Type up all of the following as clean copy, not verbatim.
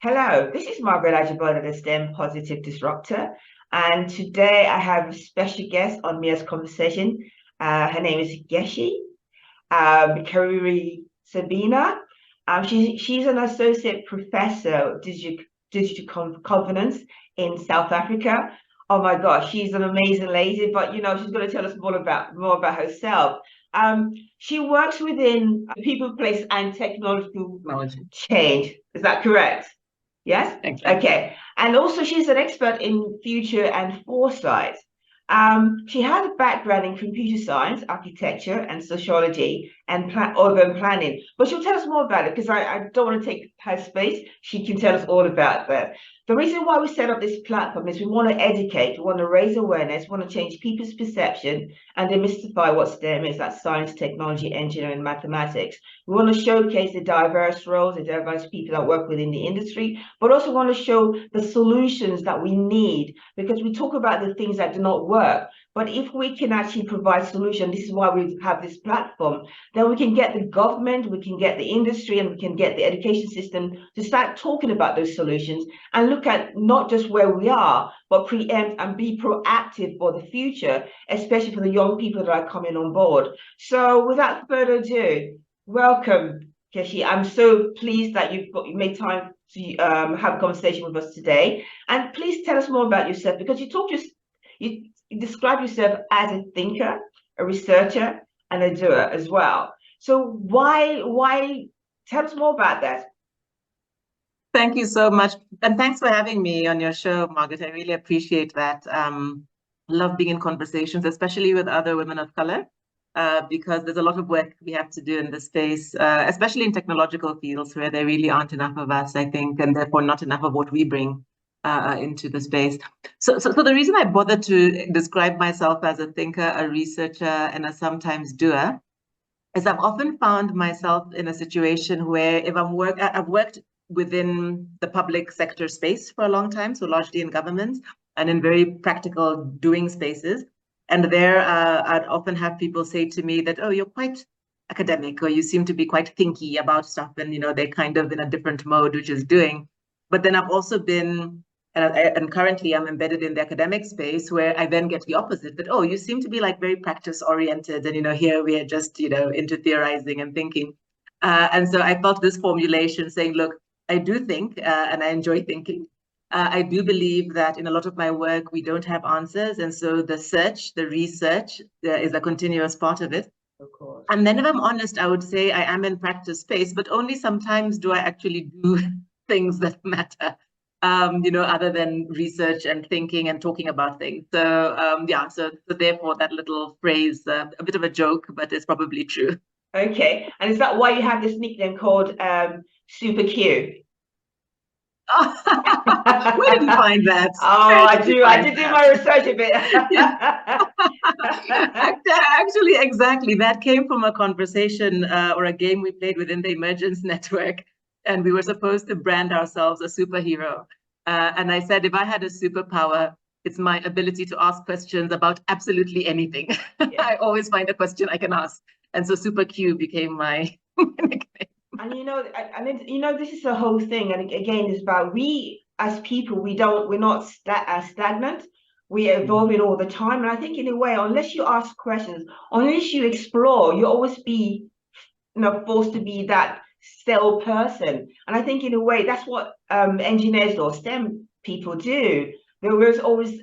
Hello, this is Margaret Ajibode, the STEM Positive Disruptor. And today I have a special guest on Mia's conversation. Her name is Geci, Karuri-Sebina. She's an Associate Professor of Digital Governance in South Africa. Oh my gosh, she's an amazing lady, but she's going to tell us more about herself. She works within people, place, and technological change. Is that correct? Yes? Exactly. Okay. And also she's an expert in future and foresight. She has a background in computer science, architecture, and sociology, and urban planning. But she'll tell us more about it because I don't want to take her space. She can tell us all about that. The reason why we set up this platform is we want to educate, we want to raise awareness, we want to change people's perception and demystify what STEM is, that's science, technology, engineering, and mathematics. We want to showcase the diverse roles, the diverse people that work within the industry, but also want to show the solutions that we need, because we talk about the things that do not work. But if we can actually provide solutions, this is why we have this platform, then we can get the government, we can get the industry, and we can get the education system to start talking about those solutions and look at not just where we are, but preempt and be proactive for the future, especially for the young people that are coming on board. So without further ado, welcome, Geci. I'm so pleased that you made time to have a conversation with us today. And please tell us more about yourself, because you describe yourself as a thinker, a researcher, and a doer as well. So why tell us more about that? Thank you so much. And thanks for having me on your show, Margaret. I really appreciate that. Love being in conversations, especially with other women of color, because there's a lot of work we have to do in this space, especially in technological fields where there really aren't enough of us, I think, and therefore not enough of what we bring into the space. So the reason I bothered to describe myself as a thinker, a researcher, and a sometimes doer is I've often found myself in a situation where if I've worked within the public sector space for a long time, so largely in government and in very practical doing spaces. And there I'd often have people say to me that, oh, you're quite academic, or you seem to be quite thinky about stuff, and they're kind of in a different mode, which is doing. But then I've also been, and currently I'm embedded in the academic space, where I then get the opposite, that, oh, you seem to be like very practice oriented, and here we are just into theorizing and thinking. And so I felt this formulation saying, look, I do think, and I enjoy thinking. I do believe that in a lot of my work, we don't have answers. And so the search, the research is a continuous part of it. Of course. And then if I'm honest, I would say I am in practice space, but only sometimes do I actually do things that matter, other than research and thinking and talking about things. So so therefore that little phrase, a bit of a joke, but it's probably true. Okay. And is that why you have this nickname called Super Q? Where did you find that? Oh, I did do my research a bit. Actually, exactly. That came from a conversation or a game we played within the Emergence Network. And we were supposed to brand ourselves a superhero. And I said, if I had a superpower, it's my ability to ask questions about absolutely anything. Yeah. I always find a question I can ask. And so Super Q became my nickname. And this is the whole thing. And again, it's about we as people, we're not stagnant. We're evolving all the time. And I think in a way, unless you ask questions, unless you explore, you'll always be forced to be that still person. And I think in a way, that's what engineers or STEM people do. There was always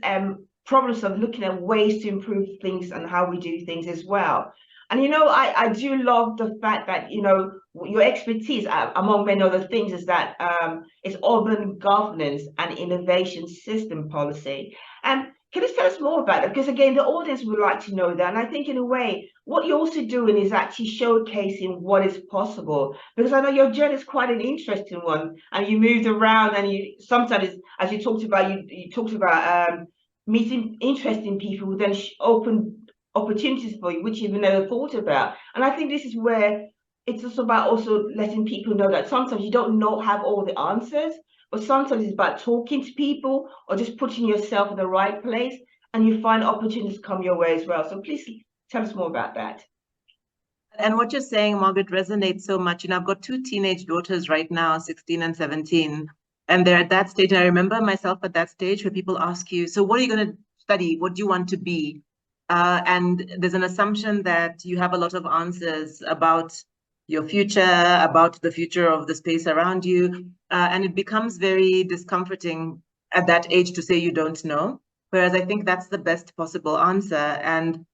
problems of looking at ways to improve things and how we do things as well. And I do love the fact that your expertise, among many other things, is that it's urban governance and innovation system policy. And can you tell us more about it? Because again, the audience would like to know that. And I think in a way, what you're also doing is actually showcasing what is possible. Because I know your journey is quite an interesting one, and you moved around, and you sometimes, as you talked about, you talked about meeting interesting people who then open opportunities for you, which you've never thought about. And I think this is where it's also about also letting people know that sometimes you don't have all the answers, but sometimes it's about talking to people or just putting yourself in the right place, and you find opportunities come your way as well. So please tell us more about that. And what you're saying, Margaret, resonates so much. I've got two teenage daughters right now, 16 and 17. And they're at that stage. And I remember myself at that stage where people ask you, so what are you going to study? What do you want to be? And there's an assumption that you have a lot of answers about your future, about the future of the space around you. And it becomes very discomforting at that age to say you don't know. Whereas I think that's the best possible answer. And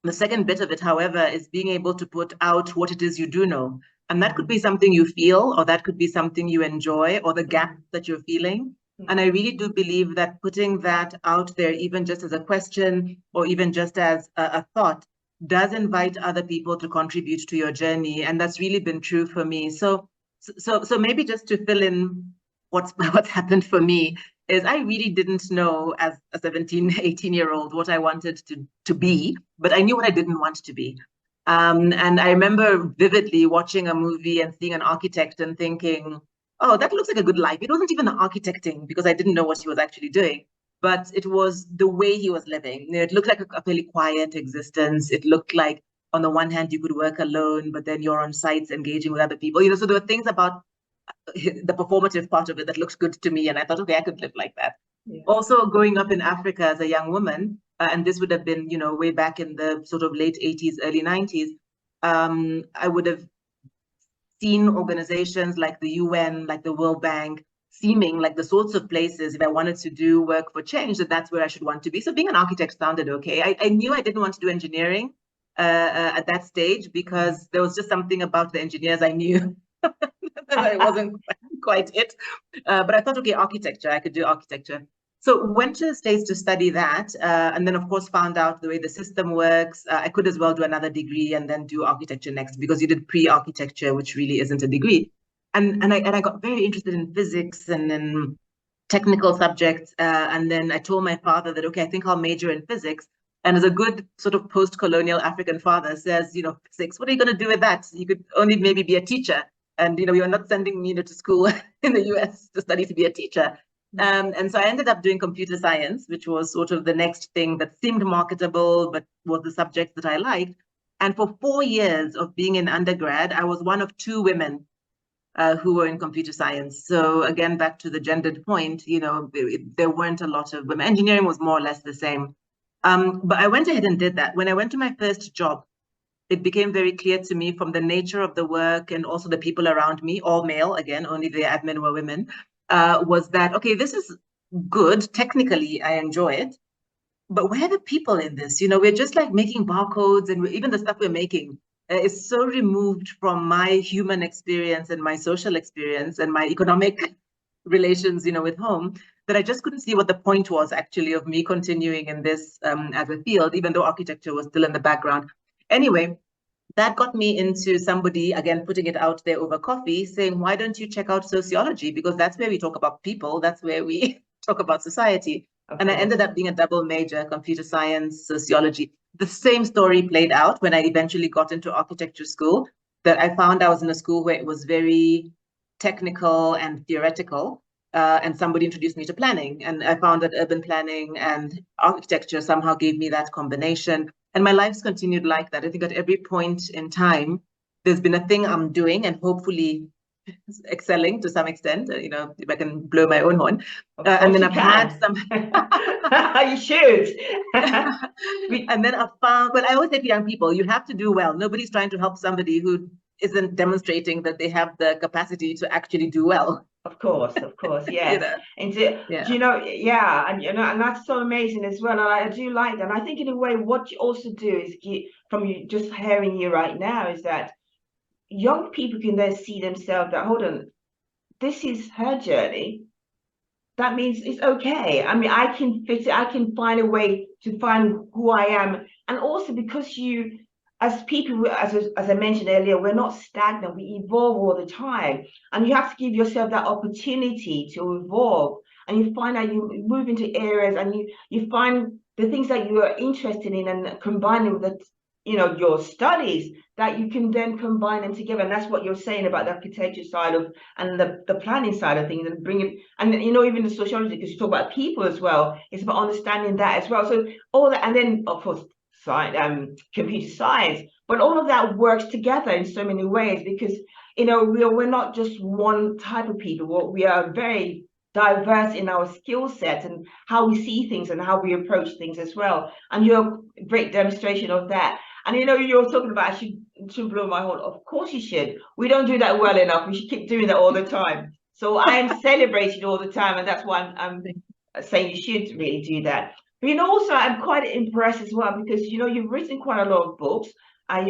the second bit of it, however, is being able to put out what it is you do know. And that could be something you feel, or that could be something you enjoy, or the gap that you're feeling. And I really do believe that putting that out there, even just as a question, or even just as a thought, does invite other people to contribute to your journey. And that's really been true for me. So maybe just to fill in what's happened for me is I really didn't know as a 17, 18-year-old what I wanted to be, but I knew what I didn't want to be. And I remember vividly watching a movie and seeing an architect and thinking, oh, that looks like a good life. It wasn't even the architecting because I didn't know what he was actually doing, but it was the way he was living. You know, it looked like a fairly quiet existence. It looked like on the one hand, you could work alone, but then you're on sites engaging with other people. You know, so there were things about the performative part of it that looks good to me. And I thought, okay, I could live like that. Yeah. Also, growing up in Africa as a young woman, and this would have been, you know, way back in the sort of late 80s, early 90s, I would have seen organizations like the UN, like the World Bank, seeming like the sorts of places, if I wanted to do work for change, that's where I should want to be. So being an architect sounded okay. I knew I didn't want to do engineering at that stage because there was just something about the engineers I knew that it wasn't quite it. But I thought, okay, architecture, I could do architecture. So went to the States to study that, and then of course found out the way the system works. I could as well do another degree and then do architecture next because you did pre-architecture, which really isn't a degree. And I got very interested in physics and in technical subjects. And then I told my father that, okay, I think I'll major in physics. And as a good sort of post-colonial African father says, you know, physics, what are you going to do with that? You could only maybe be a teacher. And, you know, you're not sending me to school in the US to study to be a teacher. And so I ended up doing computer science, which was sort of the next thing that seemed marketable, but was the subject that I liked. And for 4 years of being in undergrad, I was one of 2 women who were in computer science. So again, back to the gendered point, you know, there weren't a lot of women. Engineering was more or less the same. But I went ahead and did that. When I went to my first job, it became very clear to me from the nature of the work and also the people around me, all male, again, only the admin were women, was that, okay, this is good. Technically, I enjoy it. But where are the people in this? You know, we're just like making barcodes, and even the stuff we're making is so removed from my human experience and my social experience and my economic relations, you know, with home, that I just couldn't see what the point was actually of me continuing in this as a field, even though architecture was still in the background. Anyway, that got me into somebody, again, putting it out there over coffee, saying, why don't you check out sociology? Because that's where we talk about people. That's where we talk about society. And I ended up being a double major, computer science, sociology. The same story played out when I eventually got into architecture school, that I found I was in a school where it was very technical and theoretical. And somebody introduced me to planning. And I found that urban planning and architecture somehow gave me that combination. And my life's continued like that. I think at every point in time, there's been a thing I'm doing and hopefully excelling to some extent, you know, if I can blow my own horn. And then I've had some... You should. And then I've found, well, I always say to young people, you have to do well. Nobody's trying to help somebody who isn't demonstrating that they have the capacity to actually do well. Of course, yes. You know? And do you know, yeah, and you know, and that's so amazing as well. And I do like that. And I think in a way, what you also do is get from you just hearing you right now is that young people can then see themselves that, hold on, this is her journey. That means it's okay. I mean, I can fit it. I can find a way to find who I am. And also because you, as people, as I mentioned earlier, we're not stagnant. We evolve all the time. And you have to give yourself that opportunity to evolve. And you find out you move into areas and you find the things that you are interested in and combining with the, you know, your studies, that you can then combine them together. And that's what you're saying about the architecture side of and the planning side of things, and bring it, and you know, even the sociology, because you talk about people as well, it's about understanding that as well. So all that, and then of course computer science, but all of that works together in so many ways, because you know we're not just one type of people. We are very diverse in our skill set and how we see things and how we approach things as well. And you're a great demonstration of that. And you're talking about I should blow my horn. Of course you should. We don't do that well enough. We should keep doing that all the time. So I am celebrated all the time, and that's why I'm saying you should really do that. But also I'm quite impressed as well because you've written quite a lot of books by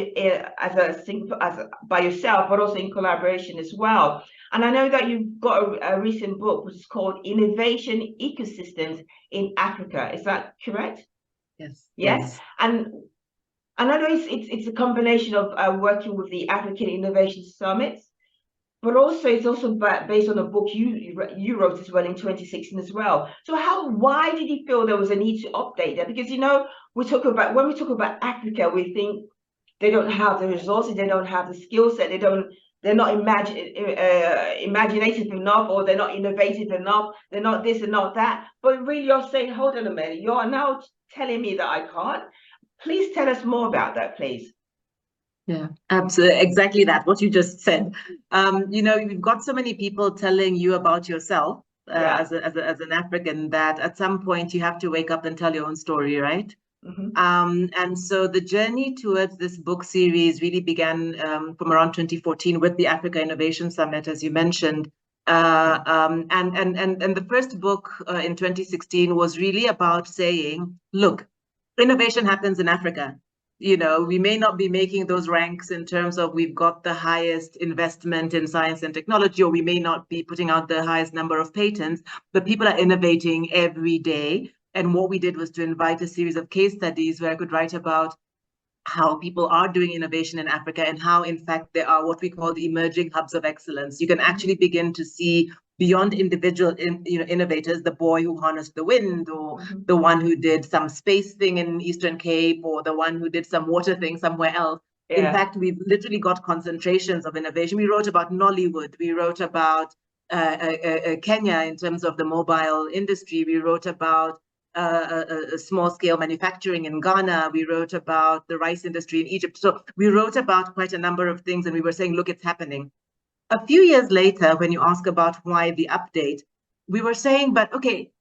yourself, but also in collaboration as well. And I know that you've got a recent book which is called Innovation Ecosystems in Africa. Is that correct? Yes. Yes. And I know it's a combination of working with the African Innovation Summits, but also it's also based on a book you wrote as well in 2016 as well. So why did you feel there was a need to update that? Because when we talk about Africa, we think they don't have the resources, they don't have the skill set, they're not imaginative enough, or they're not innovative enough, they're not this and not that. But really you're saying, hold on a minute, you're now telling me that I can't. Please tell us more about that, please. Yeah, absolutely. Exactly that, what you just said. You've got so many people telling you about yourself as an African that at some point you have to wake up and tell your own story, right? Mm-hmm. And so the journey towards this book series really began from around 2014 with the Africa Innovation Summit, as you mentioned. And the first book in 2016 was really about saying, look, innovation happens in Africa. We may not be making those ranks in terms of we've got the highest investment in science and technology, or we may not be putting out the highest number of patents, but people are innovating every day. And what we did was to invite a series of case studies where I could write about how people are doing innovation in Africa and how, in fact, there are what we call the emerging hubs of excellence. You can actually begin to see beyond individual innovators, the boy who harnessed the wind, or the one who did some space thing in Eastern Cape, or the one who did some water thing somewhere else. Yeah. In fact, we've literally got concentrations of innovation. We wrote about Nollywood. We wrote about Kenya in terms of the mobile industry. We wrote about small-scale manufacturing in Ghana. We wrote about the rice industry in Egypt. So we wrote about quite a number of things, and we were saying, look, it's happening. A few years later, when you ask about why the update, we were saying, but okay,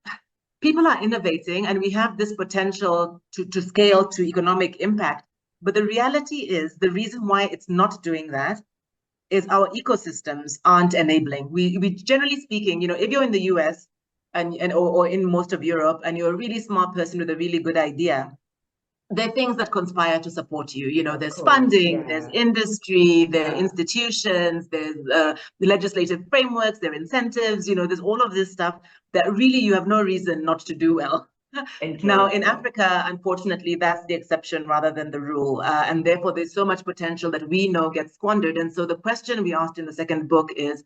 people are innovating and we have this potential to scale to economic impact. But the reality is the reason why it's not doing that is our ecosystems aren't enabling. We generally speaking, if you're in the US or in most of Europe and you're a really smart person with a really good idea, there are things that conspire to support you. There's funding, there's industry, there are institutions, there's the legislative frameworks, there are incentives, there's all of this stuff that really you have no reason not to do well. Now, in Africa, unfortunately, that's the exception rather than the rule. And therefore, there's so much potential that we know gets squandered. And so the question we asked in the second book is,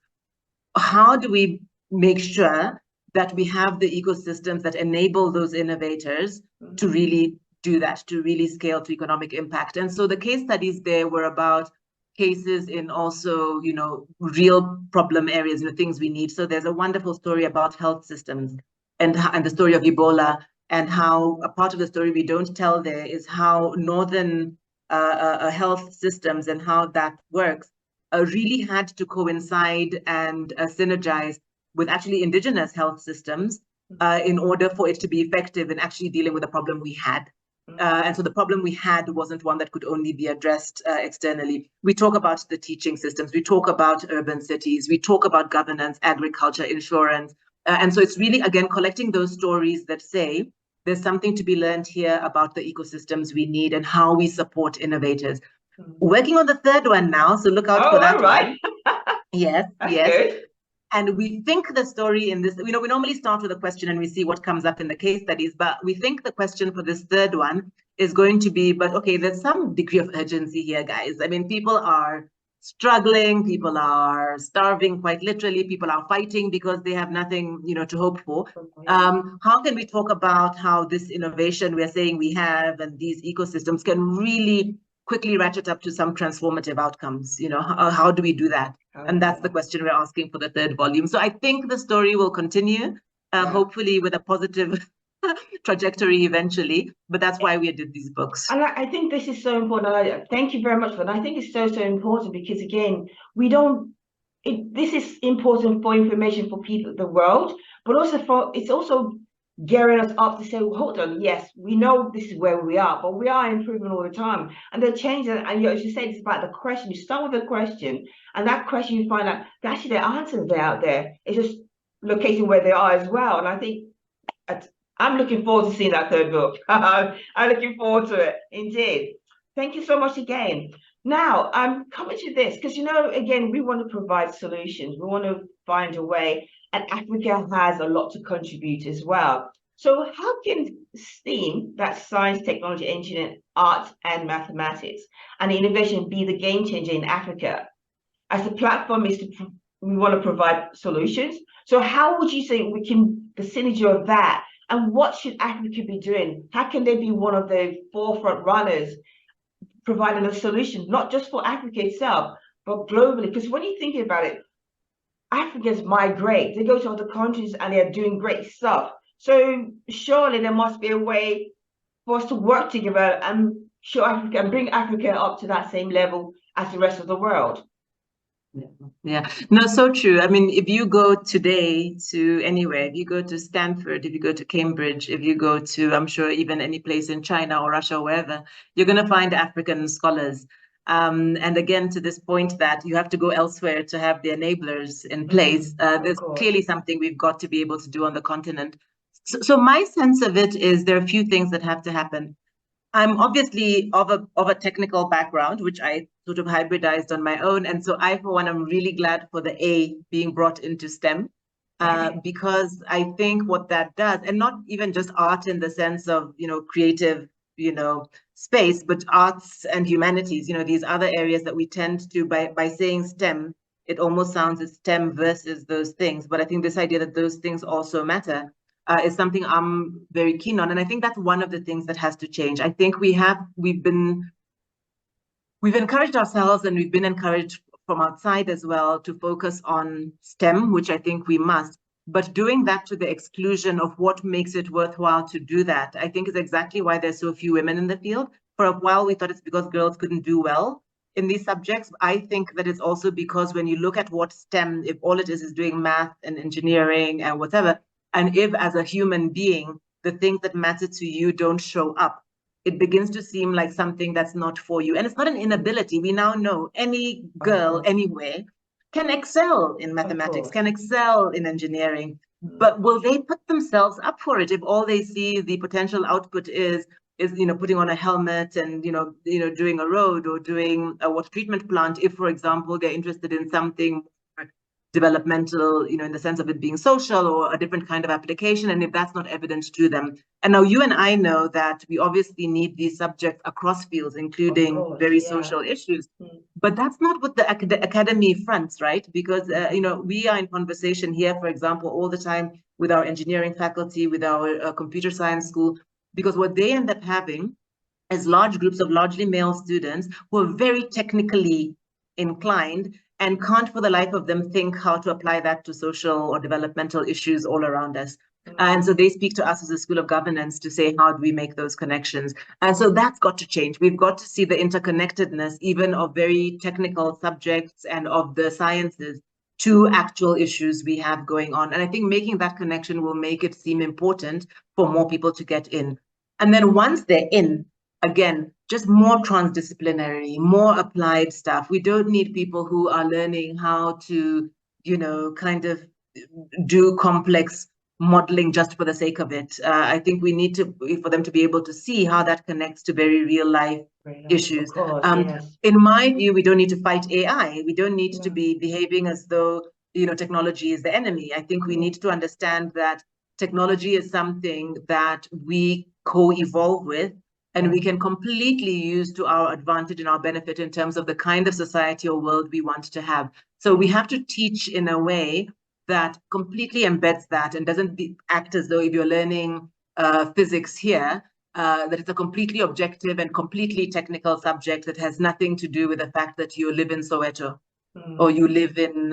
how do we make sure that we have the ecosystems that enable those innovators to really do that, to really scale to economic impact? And so the case studies there were about cases in also, real problem areas, things we need. So there's a wonderful story about health systems and the story of Ebola, and how a part of the story we don't tell there is how northern health systems and how that works really had to coincide and synergize with actually indigenous health systems in order for it to be effective in actually dealing with the problem we had. And so the problem we had wasn't one that could only be addressed externally. We talk about the teaching systems, we talk about urban cities, we talk about governance, agriculture, insurance. And so it's really, again, collecting those stories that say there's something to be learned here about the ecosystems we need and how we support innovators. Working on the third one now, so look out for that. All right. Yes, that's good. And we think the story in this, we normally start with a question and we see what comes up in the case studies, but we think the question for this third one is going to be, but okay, there's some degree of urgency here, guys. I mean, people are struggling, people are starving quite literally, people are fighting because they have nothing, to hope for. How can we talk about how this innovation we're saying we have and these ecosystems can really quickly ratchet up to some transformative outcomes? How do we do that? And that's the question we're asking for the third volume. So I think the story will continue, hopefully with a positive trajectory eventually, but that's why we did these books. And I think this is so important. Thank you very much for that. I think it's so important because, again, we don't this is important for information for people, the world, but also it's also gearing us up to say, well, hold on, yes, we know this is where we are, but we are improving all the time. And they're changing, and as you said, it's about the question. You start with a question, and that question you find out actually the answers are out there. It's just locating where they are as well. And I think I'm looking forward to seeing that third book. I'm looking forward to it, indeed. Thank you so much again. Now, I'm coming to this because, again, we want to provide solutions. We want to find a way, and Africa has a lot to contribute as well. So how can STEAM, that's science, technology, engineering, arts, and mathematics, and innovation be the game changer in Africa? As the platform we want to provide solutions. So how would you say the synergy of that, and what should Africa be doing? How can they be one of the forefront runners providing a solution, not just for Africa itself, but globally? Because when you think about it, Africans migrate, they go to other countries and they're doing great stuff. So surely there must be a way for us to work together and show Africa and bring Africa up to that same level as the rest of the world. Yeah, no, so true. I mean, if you go today to anywhere, if you go to Stanford, if you go to Cambridge, if you go to, I'm sure, even any place in China or Russia or wherever, you're going to find African scholars. And again, to this point that you have to go elsewhere to have the enablers in place, there's clearly something we've got to be able to do on the continent. So my sense of it is there are a few things that have to happen. I'm obviously of a technical background, which I sort of hybridized on my own. And so I, for one, am really glad for the A being brought into STEM, because I think what that does, and not even just art in the sense of, creative, space, but arts and humanities, these other areas that we tend to, by saying STEM, it almost sounds as STEM versus those things. But I think this idea that those things also matter is something I'm very keen on. And I think that's one of the things that has to change. I think we've encouraged ourselves, and we've been encouraged from outside as well, to focus on STEM, which I think we must, but doing that to the exclusion of what makes it worthwhile to do that, I think is exactly why there's so few women in the field. For a while, we thought it's because girls couldn't do well in these subjects. I think that it's also because when you look at what STEM, if all it is doing math and engineering and whatever, and if as a human being, the things that matter to you don't show up, it begins to seem like something that's not for you. And it's not an inability. We now know any girl anywhere can excel in mathematics, can excel in engineering, but will they put themselves up for it if all they see the potential output is putting on a helmet and doing a road or doing a water treatment plant? If, for example, they're interested in something developmental, in the sense of it being social or a different kind of application, and if that's not evident to them. And now you and I know that we obviously need these subjects across fields, including very social issues, but that's not what the academy fronts, right? Because, we are in conversation here, for example, all the time with our engineering faculty, with our computer science school, because what they end up having is large groups of largely male students who are very technically inclined and can't for the life of them think how to apply that to social or developmental issues all around us. And so they speak to us as a School of Governance to say, how do we make those connections? And so that's got to change. We've got to see the interconnectedness, even of very technical subjects and of the sciences, to actual issues we have going on. And I think making that connection will make it seem important for more people to get in. And then once they're in, again, just more transdisciplinary, more applied stuff. We don't need people who are learning how to, kind of do complex modeling just for the sake of it. I think we need for them to be able to see how that connects to very real life issues. In my view, we don't need to fight AI. We don't need to be behaving as though, technology is the enemy. I think we need to understand that technology is something that we co-evolve with, and we can completely use to our advantage and our benefit in terms of the kind of society or world we want to have. So we have to teach in a way that completely embeds that and doesn't act as though if you're learning physics here, that it's a completely objective and completely technical subject that has nothing to do with the fact that you live in Soweto or you live in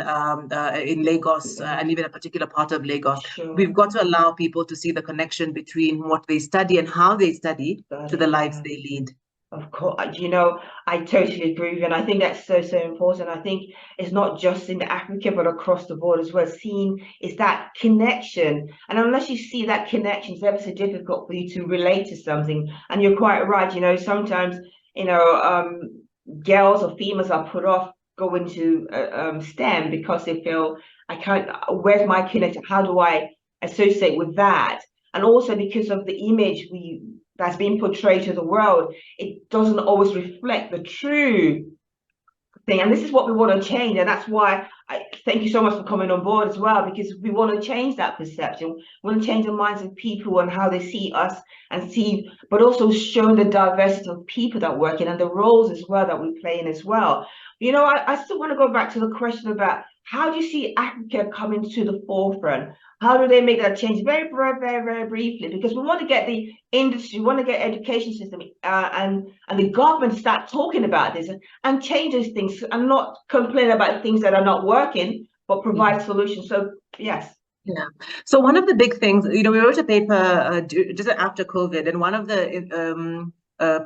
Lagos and even a particular part of Lagos. We've got to allow people to see the connection between what they study and how they study to the lives they lead. Of course, I totally agree with you, and I think that's so, so important. I think it's not just in Africa, but across the board as well. Seeing is that connection, and unless you see that connection, it's ever so difficult for you to relate to something. And you're quite right. Sometimes girls or females are put off going to STEM because they feel I can't. Where's my connection? How do I associate with that? And also because of the image that's being portrayed to the world, it doesn't always reflect the true thing. And this is what we want to change. And that's why I thank you so much for coming on board as well, because we want to change that perception. We want to change the minds of people and how they see us and see, but also show the diversity of people that work in and the roles as well that we play in as well. I still want to go back to the question about how do you see Africa coming to the forefront? How do they make that change? Very, very, very, very briefly, because we want to get the industry, we want to get education system and the government to start talking about this and change those things and not complain about things that are not working, but provide solutions. So yes. Yeah. So one of the big things, we wrote a paper just after COVID, and one of the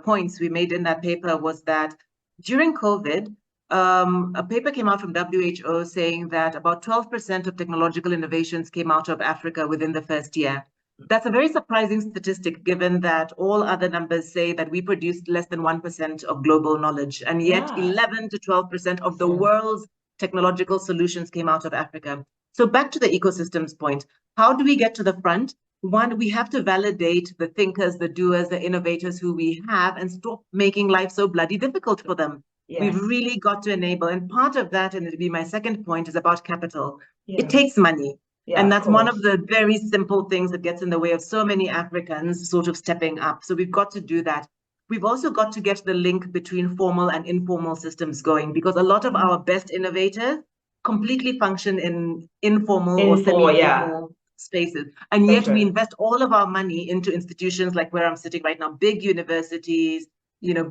points we made in that paper was that during COVID, a paper came out from WHO saying that about 12% of technological innovations came out of Africa within the first year. That's a very surprising statistic, given that all other numbers say that we produced less than 1% of global knowledge, and yet 11 to 12% of the world's technological solutions came out of Africa. So back to the ecosystems point, how do we get to the front? One, we have to validate the thinkers, the doers, the innovators who we have and stop making life so bloody difficult for them. Yes. We've really got to enable. And part of that, and it'll be my second point, is about capital. Yeah. It takes money. Yeah, and that's one of the very simple things that gets in the way of so many Africans sort of stepping up. So we've got to do that. We've also got to get the link between formal and informal systems going, because a lot of our best innovators completely function in informal or semi-formal spaces. And yet we invest all of our money into institutions like where I'm sitting right now, big universities,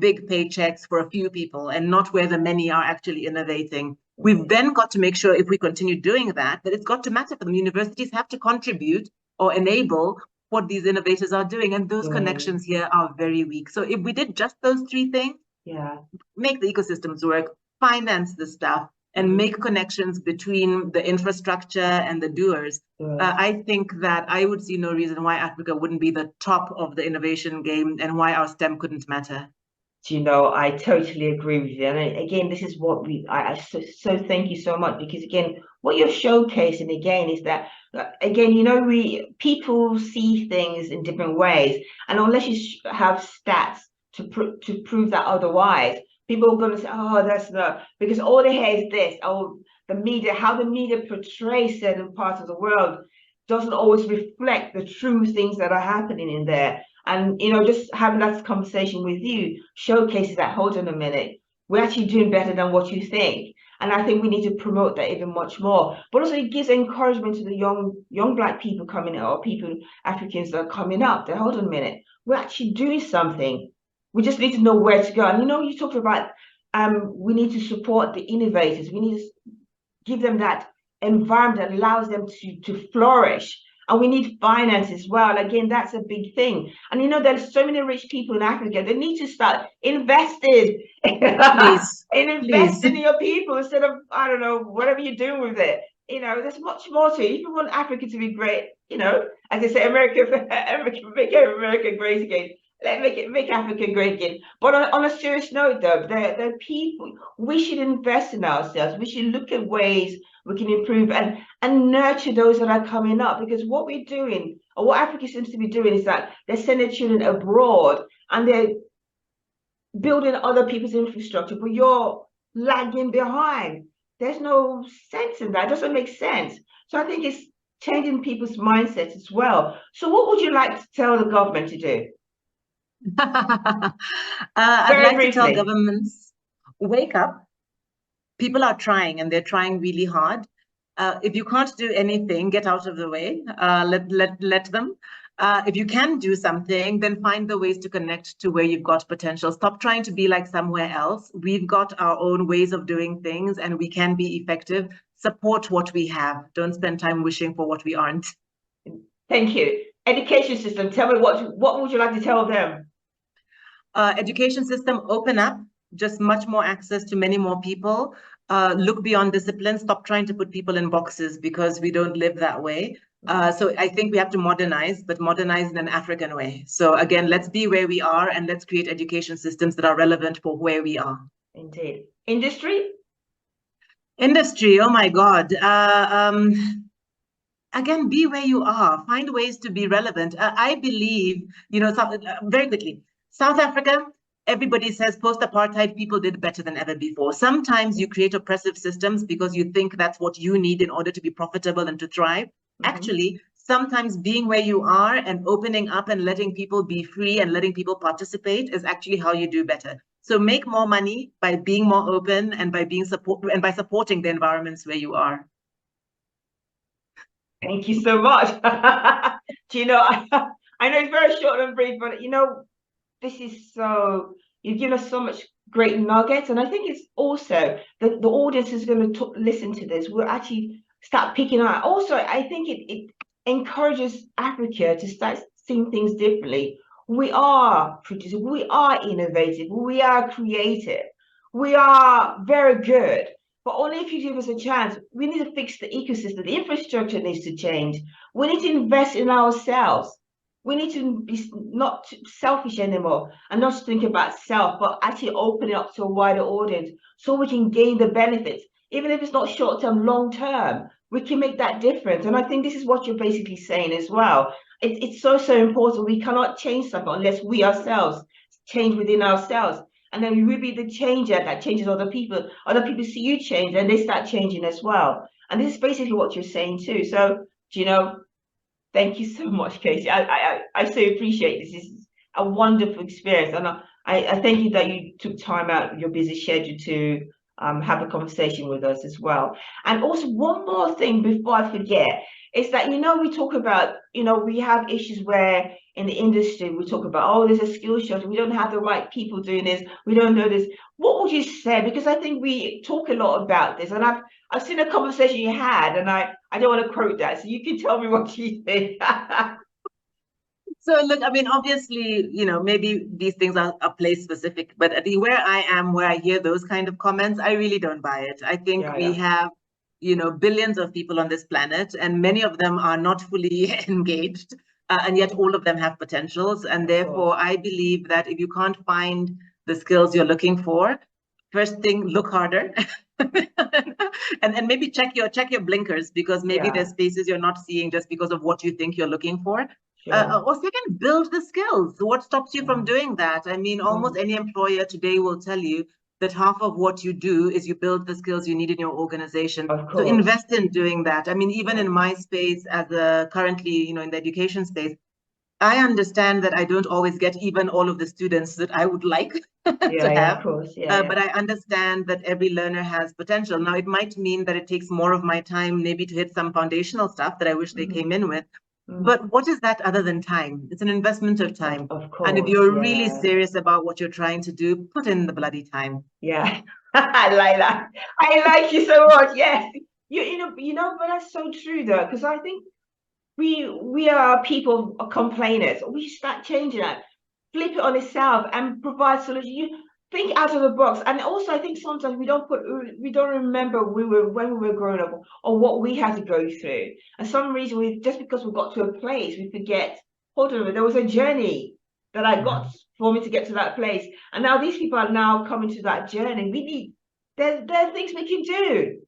big paychecks for a few people, and not where the many are actually innovating. We've then got to make sure, if we continue doing that it's got to matter for them. Universities have to contribute or enable what these innovators are doing. And those connections here are very weak. So if we did just those three things, make the ecosystems work, finance the stuff, and make connections between the infrastructure and the doers, I think that I would see no reason why Africa wouldn't be the top of the innovation game and why our STEM couldn't matter. I totally agree with you. And again, this is what I so thank you so much, because again, what you're showcasing again is that, again, people see things in different ways. And unless you have stats to prove that otherwise, people are going to say, oh, that's not, because all they hear is this, the media, how the media portrays certain parts of the world doesn't always reflect the true things that are happening in there. And, just having that conversation with you showcases that, hold on a minute, we're actually doing better than what you think. And I think we need to promote that even much more. But also it gives encouragement to the young Black people coming out, or people, Africans that are coming up, that, hold on a minute, we're actually doing something. We just need to know where to go. And, you talked about we need to support the innovators. We need to give them that environment that allows them to flourish. And we need finance as well. Again, that's a big thing. And there's so many rich people in Africa. They need to start investing. Please. Invest in your people instead of, I don't know, whatever you do with it. There's much more to it. If you want Africa to be great, as they say, America make America great again. Let's make Africa great again. But on a serious note, though, they're people. We should invest in ourselves. We should look at ways we can improve and nurture those that are coming up. Because what we're doing, or what Africa seems to be doing, is that they're sending children abroad and they're building other people's infrastructure, but you're lagging behind. There's no sense in that. It doesn't make sense. So I think it's changing people's mindsets as well. So what would you like to tell the government to do? I'd like to tell governments, wake up. People are trying, and they're trying really hard. If you can't do anything, get out of the way. Let them. If you can do something, then find the ways to connect to where you've got potential. Stop trying to be like somewhere else. We've got our own ways of doing things, and we can be effective. Support what we have. Don't spend time wishing for what we aren't. Thank you. Education system, tell me, what would you like to tell them? Education system, open up, just much more access to many more people. Look beyond discipline, stop trying to put people in boxes because we don't live that way. So I think we have to modernize, but modernize in an African way. So again, let's be where we are and let's create education systems that are relevant for where we are. Indeed. Industry? Industry, oh my God. Again, be where you are. Find ways to be relevant. I believe, very quickly, South Africa, everybody says post-apartheid people did better than ever before. Sometimes you create oppressive systems because you think that's what you need in order to be profitable and to thrive. Actually, sometimes being where you are and opening up and letting people be free and letting people participate is actually how you do better. So make more money by being more open and by being by supporting the environments where you are. Thank you so much. Do you know, I know it's very short and brief, but this is you've given us so much great nuggets. And I think it's also the audience is going to listen to this. We'll actually start picking up. Also, I think it encourages Africa to start seeing things differently. We are producers, we are innovative, we are creative, we are very good. But only if you give us a chance. We need to fix the ecosystem. The infrastructure needs to change. We need to invest in ourselves. We need to be not selfish anymore and not just think about self, but actually open it up to a wider audience so we can gain the benefits. Even if it's not short-term, long-term, we can make that difference. And I think this is what you're basically saying as well. It's so important. We cannot change something unless we ourselves change within ourselves. And then you will be the changer that changes other people. Other people see you change and they start changing as well. And this is basically what you're saying too. So, thank you so much, Geci. I so appreciate this. This is a wonderful experience. And I thank you that you took time out of your busy schedule to have a conversation with us as well. And also one more thing before I forget is that, we talk about, we have issues where in the industry, we talk about, oh, there's a skill shortage. We don't have the right people doing this. We don't know this. What would you say? Because I think we talk a lot about this, and I've seen a conversation you had, and I don't want to quote that, so you can tell me what you think. So look, I mean, obviously, maybe these things are place specific, but where I am, where I hear those kind of comments, I really don't buy it. I think we have, billions of people on this planet, and many of them are not fully engaged. And yet all of them have potentials. And therefore, I believe that if you can't find the skills you're looking for, first thing, look harder. and maybe check your blinkers, because maybe there's spaces you're not seeing just because of what you think you're looking for. Or second, build the skills. What stops you from doing that? I mean, almost any employer today will tell you that half of what you do is you build the skills you need in your organization. So invest in doing that. I mean, even in my space as currently, in the education space, I understand that I don't always get even all of the students that I would like to have. But I understand that every learner has potential. Now, it might mean that it takes more of my time maybe to hit some foundational stuff that I wish they came in with. But what is that other than time? It's an investment of time. And if you're really serious about what you're trying to do, put in the bloody time. Yeah, I like that. I like you so much. Yes, but that's so true though, because I think we are people of complainers. We start changing that, flip it on itself, and provide solutions. You think out of the box. And also, I think sometimes we don't remember when we were growing up or what we had to go through. And some reason just because we got to a place, we forget. Hold on, there was a journey that I got for me to get to that place. And now these people are now coming to that journey. There are things we can do.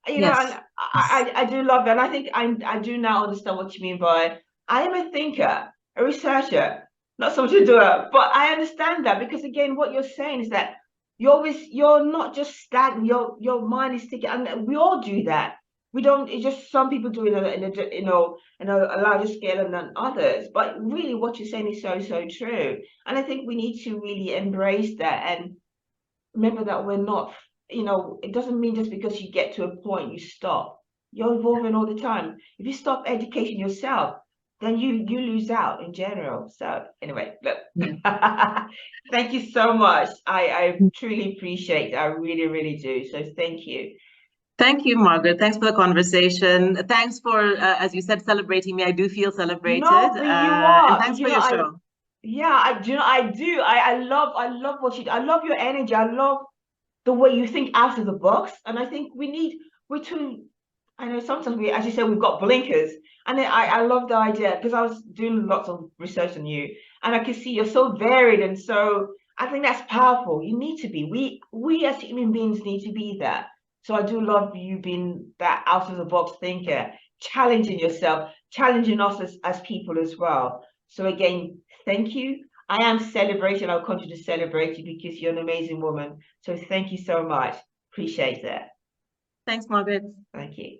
And I do love that. And I think I do now understand what you mean by I am a thinker, a researcher, not someone to do it. But I understand that, because again, what you're saying is that you're not just stagnant. Your mind is thinking, and we all do that. We don't. It's just some people do it in a larger scale than others. But really, what you're saying is so true. And I think we need to really embrace that and remember that we're not. It doesn't mean just because you get to a point you stop. You're evolving all the time. If you stop educating yourself, then you lose out in general. So anyway, look, thank you so much. I truly appreciate it. I really, really do. So thank you. Thank you, Margaret. Thanks for the conversation. Thanks for, as you said, celebrating me. I do feel celebrated. No, but you are. And thanks for your show. Yeah, I do. I love what you. I love your energy. I love the way you think out of the box. And I think we're too. I know sometimes we, as you said, we've got blinkers. And then I love the idea because I was doing lots of research on you, and I can see you're so varied and so. I think that's powerful. You need to be. We as human beings need to be that. So I do love you being that out of the box thinker, challenging yourself, challenging us as people as well. So again, thank you. I am celebrating. I'll continue to celebrate you because you're an amazing woman. So thank you so much. Appreciate that. Thanks, Margaret. Thank you.